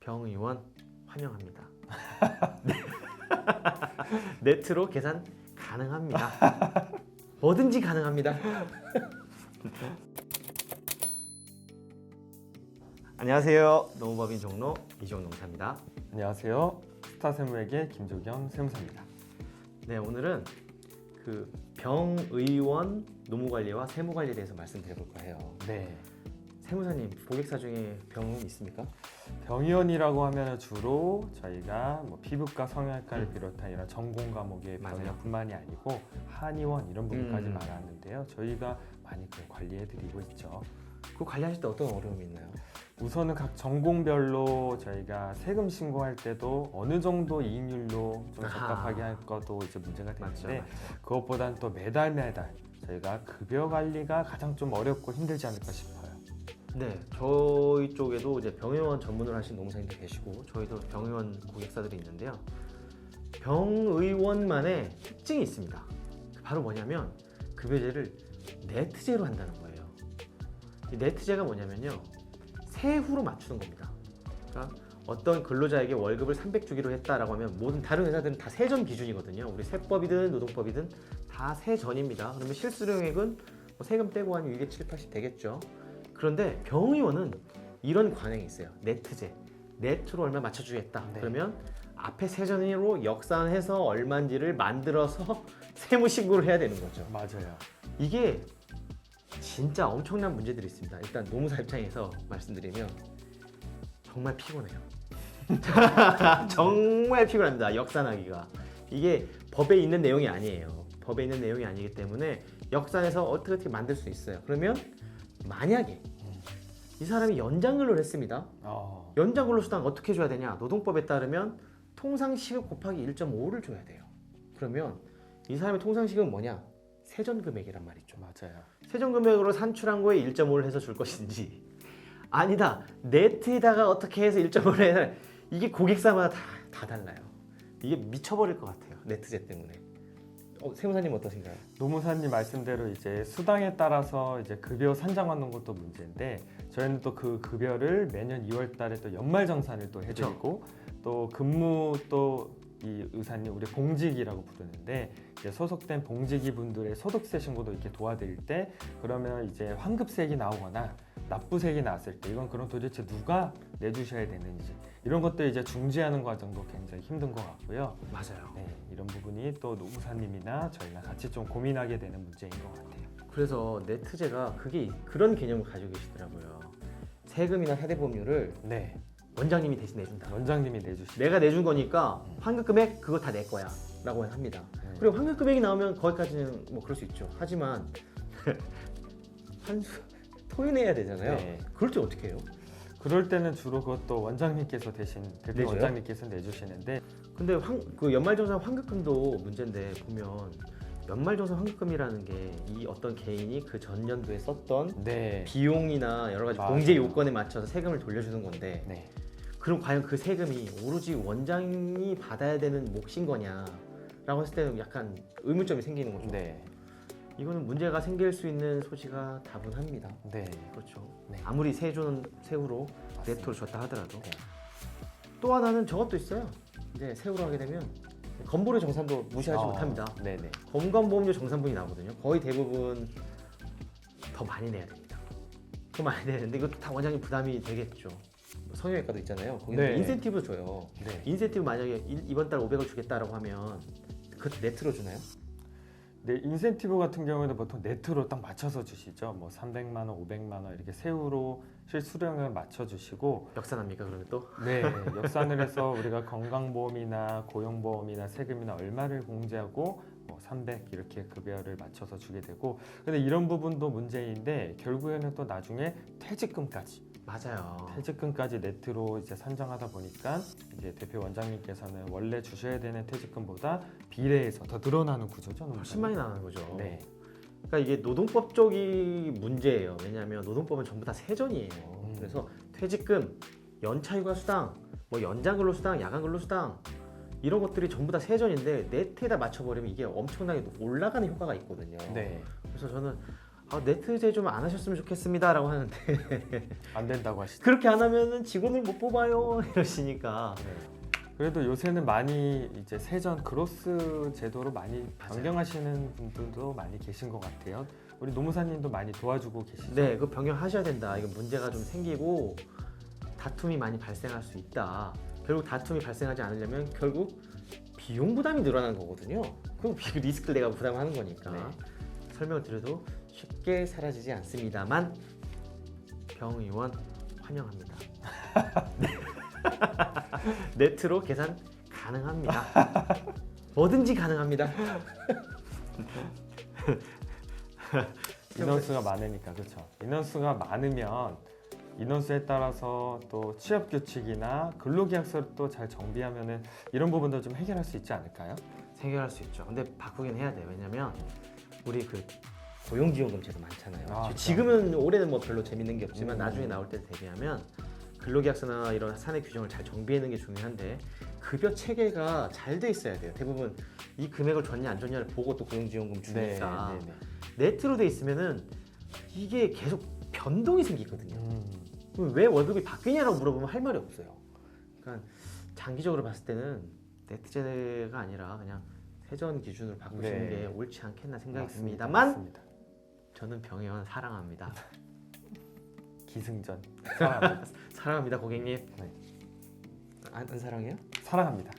병의원 환영합니다. 네트로 계산 가능합니다. 뭐든지 가능합니다. 안녕하세요. 노무법인 종로 이종 농사입니다. 안녕하세요. 스타세무에게 김조경 세무사입니다. 네, 오늘은 그 병의원 노무관리와 세무관리에 대해서 말씀드려볼까 해요. 네. 세무사님, 고객사 중에 병은 있습니까? 병의원이라고 하면 주로 저희가 뭐 피부과, 성형외과를 비롯한 이런 전공 과목의 맞아요. 병의원뿐만이 아니고 한의원 이런 부분까지 음. 말하는데요. 저희가 많이 관리해드리고 있죠. 그 관리하실 때 어떤 어려움이 있나요? 우선은 각 전공별로 저희가 세금 신고할 때도 어느 정도 이익률로 좀 아하. 적합하게 할 것도 이제 문제가 되는데 맞죠. 그것보다는 또 매달 저희가 급여 관리가 가장 좀 어렵고 힘들지 않을까 싶어요. 네, 저희 쪽에도 이제 병의원 전문을 하신 노무사님도 계시고 저희도 병의원 고객사들이 있는데요. 병의원만의 특징이 있습니다. 바로 뭐냐면 급여제를 네트제로 한다는 거예요. 이 네트제가 뭐냐면요, 세후로 맞추는 겁니다. 그러니까 어떤 근로자에게 월급을 300 주기로 했다라고 하면 모든 다른 회사들은 다 세전 기준이거든요. 우리 세법이든 노동법이든 다 세전입니다. 그러면 실수령액은 뭐 세금 떼고 하면 이게 7, 80 되겠죠. 그런데 병의원은 이런 관행이 있어요. 네트제. 네트로 얼마 맞춰주겠다. 네. 그러면 앞에 세전으로 역산해서 얼마인지를 만들어서 세무신고를 해야 되는 거죠. 맞아요. 이게 진짜 엄청난 문제들이 있습니다. 일단 노무사 입장에서 말씀드리면 정말 피곤해요. 정말 피곤합니다. 역산하기가. 이게 법에 있는 내용이 아니에요. 법에 있는 내용이 아니기 때문에 역산해서 어떻게 만들 수 있어요. 그러면 만약에 이 사람이 연장근로를 했습니다. 연장근로수당 어떻게 줘야 되냐? 노동법에 따르면 통상시급 곱하기 1.5를 줘야 돼요. 그러면 이 사람의 통상시급은 뭐냐? 세전금액이란 말이죠. 맞아요. 세전금액으로 산출한 거에 1.5를 해서 줄 것인지, 아니다, 네트에다가 어떻게 해서 1.5를 해서, 이게 고객사마다 다 달라요. 이게 미쳐버릴 것 같아요. 네트제 때문에. 세무사님 어떠신가요? 노무사님 말씀대로 이제 수당에 따라서 이제 급여 산정하는 것도 문제인데 저희는 또 그 급여를 매년 2월달에 또 연말정산을 또 해드리고 또 근무 또 이 의사님 우리 봉직이라고 부르는데 이제 소속된 봉직이 분들의 소득세 신고도 이렇게 도와드릴 때 그러면 이제 환급세액이 나오거나 납부세액이 나왔을 때 이건 그럼 도대체 누가 내주셔야 되는지 이런 것들 이제 중지하는 과정도 굉장히 힘든 것 같고요. 맞아요. 네, 이런 부분이 또 노무사님이나 저희랑 같이 좀 고민하게 되는 문제인 것 같아요. 그래서 네트제가 그런 개념을 가지고 계시더라고요. 세금이나 세대보험료를 네, 원장님이 대신 내준다. 원장님이 내주시죠. 내가 내준 거니까 환급금액 그거 다 내 거야 라고 합니다. 그리고 환급금액이 나오면 거기까지는 뭐 그럴 수 있죠. 하지만 환수 토해내야 되잖아요. 네. 그럴 때 어떻게 해요? 그럴 때는 주로 그것도 원장님께서 대신 대표 내줘요? 원장님께서 내주시는데 근데 그 연말정산 환급금도 문제인데 보면 연말정산 환급금이라는 게 이 어떤 개인이 그 전년도에 썼던 네, 비용이나 여러 가지 맞아요. 공제 요건에 맞춰서 세금을 돌려주는 건데 네, 그럼 과연 그 세금이 오로지 원장이 받아야 되는 몫인 거냐 라고 했을 때는 약간 의문점이 생기는 거죠. 네, 이거는 문제가 생길 수 있는 소지가 다분합니다. 네, 그렇죠. 네. 아무리 세조는 세후로 맞습니다. 네트로 줬다 하더라도. 네. 또 하나는 저것도 있어요. 이제 세후로 하게 되면 건보료 정산도 무시하지 못합니다. 네, 네, 건강보험료 정산분이 나오거든요. 거의 대부분 더 많이 내야 됩니다. 더 많이 내는데 이것도 다 원장님 부담이 되겠죠. 성형외과도 있잖아요. 거기는 네. 인센티브 줘요. 네. 인센티브 만약에 이번 달 500을 주겠다라고 하면 그것도 네트로 주나요? 네, 인센티브 같은 경우에는 보통 네트로 딱 맞춰서 주시죠. 뭐 300만 원, 500만 원 이렇게 세후로 실수령을 맞춰 주시고 역산합니까 그러면 또? 네, 역산을 해서 우리가 건강보험이나 고용보험이나 세금이나 얼마를 공제하고 뭐 300 이렇게 급여를 맞춰서 주게 되고 근데 이런 부분도 문제인데 결국에는 또 나중에 퇴직금까지 맞아요. 퇴직금까지 네트로 이제 산정하다 보니까 이제 대표 원장님께서는 원래 주셔야 되는 퇴직금보다 비례해서 더 늘어나는 구조죠. 훨씬 많이 나가는 거죠. 네, 그러니까 이게 노동법 쪽이 문제예요. 왜냐하면 노동법은 전부 다 세전이에요. 그래서 퇴직금, 연차휴가수당, 뭐 연장근로수당, 야간근로수당 이런 것들이 전부 다 세전인데 네트에다 맞춰버리면 이게 엄청나게 올라가는 효과가 있거든요. 네, 그래서 저는 네트제 좀 안 하셨으면 좋겠습니다라고 하는데 안 된다고 하시죠. 그렇게 안 하면은 직원을 못 뽑아요 이러시니까 네. 그래도 요새는 많이 이제 세전 그로스 제도로 많이 맞아요. 변경하시는 분들도 많이 계신 것 같아요. 우리 노무사님도 많이 도와주고 계시죠? 네, 그 변경하셔야 된다. 이거 문제가 좀 생기고 다툼이 많이 발생할 수 있다. 결국 다툼이 발생하지 않으려면 결국 비용 부담이 늘어나는 거거든요. 그럼 그 리스크를 내가 부담하는 거니까 네. 설명을 드려도 쉽게 사라지지 않습니다만 병의원 환영합니다. 네트로 계산 가능합니다. 뭐든지 가능합니다. 인원수가 많으니까 그렇죠. 인원수가 많으면 인원수에 따라서 또 취업 규칙이나 근로계약서를 또 잘 정비하면은 이런 부분도 좀 해결할 수 있지 않을까요? 해결할 수 있죠. 근데 바꾸긴 해야 돼요. 왜냐면 우리 그 고용지원금 제도 많잖아요. 아, 지금은 올해는 뭐 별로 재밌는 게 없지만 음. 나중에 나올 때 대비하면 근로계약서나 이런 사내 규정을 잘 정비하는 게 중요한데 급여 체계가 잘 돼 있어야 돼요. 대부분 이 금액을 줬냐 안 줬냐를 보고 또 고용지원금 주니까 네. 네트로 돼 있으면은 이게 계속 변동이 생기거든요. 음. 그럼 왜 월급이 바뀌냐라고 물어보면 할 말이 없어요. 그러니까 장기적으로 봤을 때는 네트제가 아니라 그냥 세전 기준으로 바꾸시는 네. 게 옳지 않겠나 생각이 맞습니다. 듭니다만 맞습니다. 저는 병의원 사랑합니다. 기승전 사랑합니다. 사랑합니다 고객님. 네. 안 사랑해요? 사랑합니다.